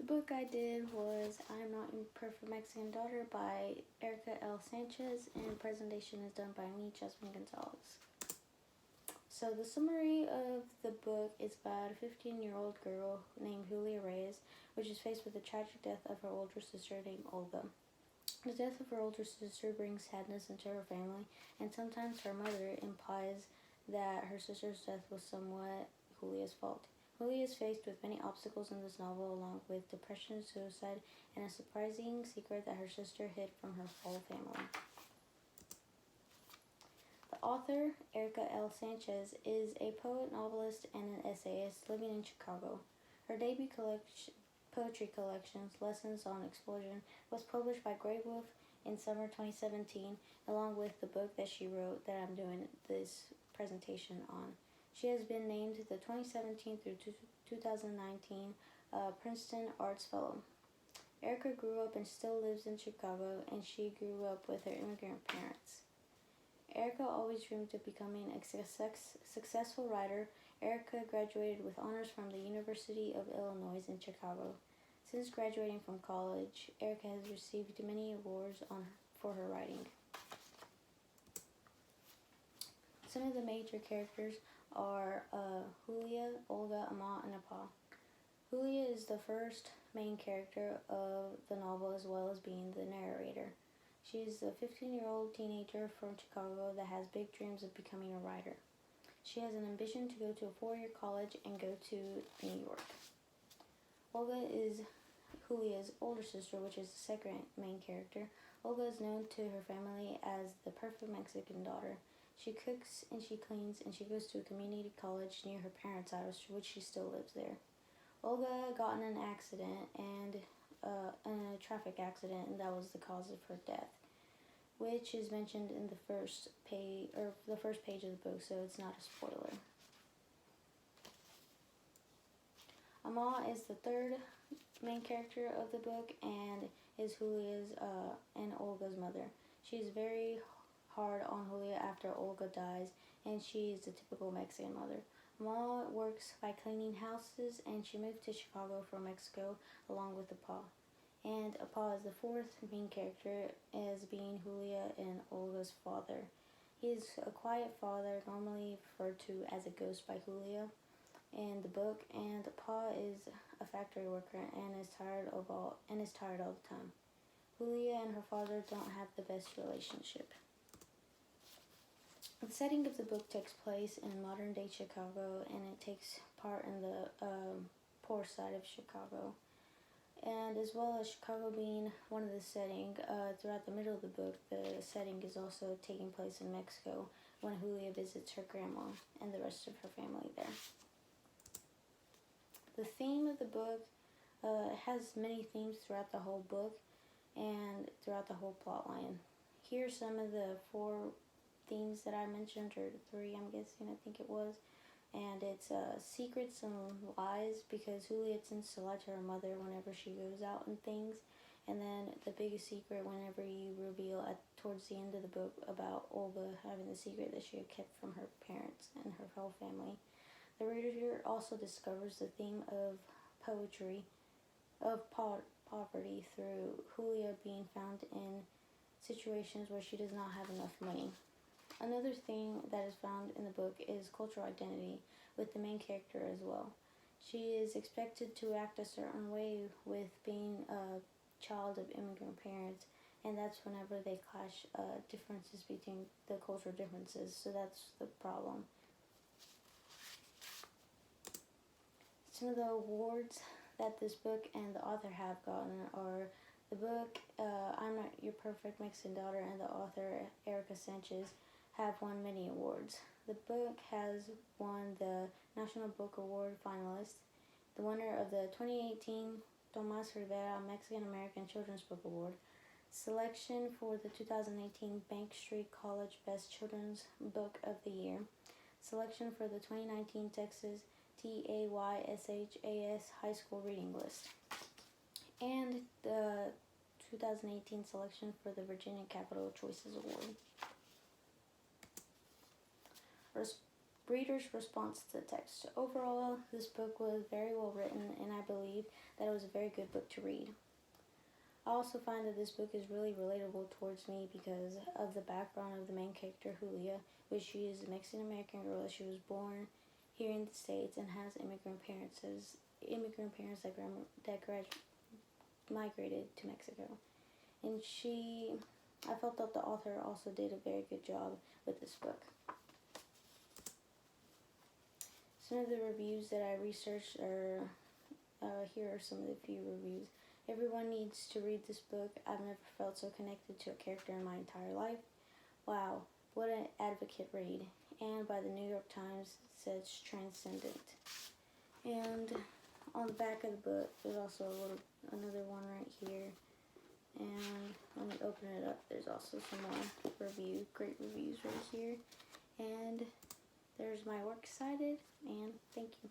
The book I did was I'm Not Your Perfect Mexican Daughter by Erica L. Sanchez, and presentation is done by me, Jasmine Gonzalez. So the summary of the book is about a 15-year-old girl named Julia Reyes, which is faced with the tragic death of her older sister named Olga. The death of her older sister brings sadness into her family, and sometimes her mother implies that her sister's death was somewhat Julia's fault. Julia is faced with many obstacles in this novel, along with depression, suicide, and a surprising secret that her sister hid from her whole family. The author, Erica L. Sanchez, is a poet, novelist, and an essayist living in Chicago. Her debut poetry collection, Lessons on Explosion, was published by Grey Wolf in summer 2017, along with the book that she wrote that I'm doing this presentation on. She has been named the 2017 through 2019 Princeton Arts Fellow. Erica grew up and still lives in Chicago, and she grew up with her immigrant parents. Erica always dreamed of becoming a successful writer. Erica graduated with honors from the University of Illinois in Chicago. Since graduating from college, Erica has received many awards for her writing. Some of the major characters are Julia, Olga, Ama, and Apa. Julia is the first main character of the novel, as well as being the narrator. She is a 15-year-old teenager from Chicago that has big dreams of becoming a writer. She has an ambition to go to a 4-year college and go to New York. Olga is Julia's older sister, which is the second main character. Olga is known to her family as the perfect Mexican daughter. She cooks and she cleans, and she goes to a community college near her parents' house, which she still lives there. Olga got in an accident in a traffic accident, and that was the cause of her death, which is mentioned in the first page of the book, so it's not a spoiler. Ama is the third main character of the book and is Julia's and Olga's mother. She is very hard on Julia after Olga dies, and she is the typical Mexican mother. Ama works by cleaning houses, and she moved to Chicago from Mexico along with Apa. And Apa is the fourth main character, as being Julia and Olga's father. He is a quiet father, normally referred to as a ghost by Julia in the book, and Apa is a factory worker and is tired all the time. Julia and her father don't have the best relationship. The setting of the book takes place in modern-day Chicago, and it takes part in the poor side of Chicago. And as well as Chicago being one of the setting, throughout the middle of the book, the setting is also taking place in Mexico when Julia visits her grandma and the rest of her family there. The theme of the book has many themes throughout the whole book and throughout the whole plot line. Here are some of the 4 themes that I mentioned, or 3 I'm guessing, I think it was. And it's secrets and lies, because Julia tends to lie to her mother whenever she goes out and things. And then the biggest secret, whenever you reveal towards the end of the book about Olga having the secret that she had kept from her parents and her whole family. The reader also discovers the theme of poverty through Julia being found in situations where she does not have enough money. Another thing that is found in the book is cultural identity, with the main character as well. She is expected to act a certain way with being a child of immigrant parents, and that's whenever they clash differences between the cultural differences, so that's the problem. Some of the awards that this book and the author have gotten are the book I'm Not Your Perfect Mexican Daughter and the author Erica Sanchez have won many awards. The book has won the National Book Award finalist, the winner of the 2018 Tomas Rivera Mexican American Children's Book Award, selection for the 2018 Bank Street College Best Children's Book of the Year, selection for the 2019 Texas TAYSHAS High School Reading List, and the 2018 selection for the Virginia Capital Choices Award. Readers' response to the text. Overall, this book was very well written, and I believe that it was a very good book to read. I also find that this book is really relatable towards me because of the background of the main character, Julia, which she is a Mexican American girl. She was born here in the States and has immigrant parents that migrated to Mexico. And I felt that the author also did a very good job with this book. Some of the reviews that I researched are, here are some of the few reviews. Everyone needs to read this book. I've never felt so connected to a character in my entire life. Wow, what an advocate read. And by the New York Times, it says transcendent. And on the back of the book, there's also another one right here. And when you open it up, there's also some more great reviews right here. And there's my works cited, and thank you.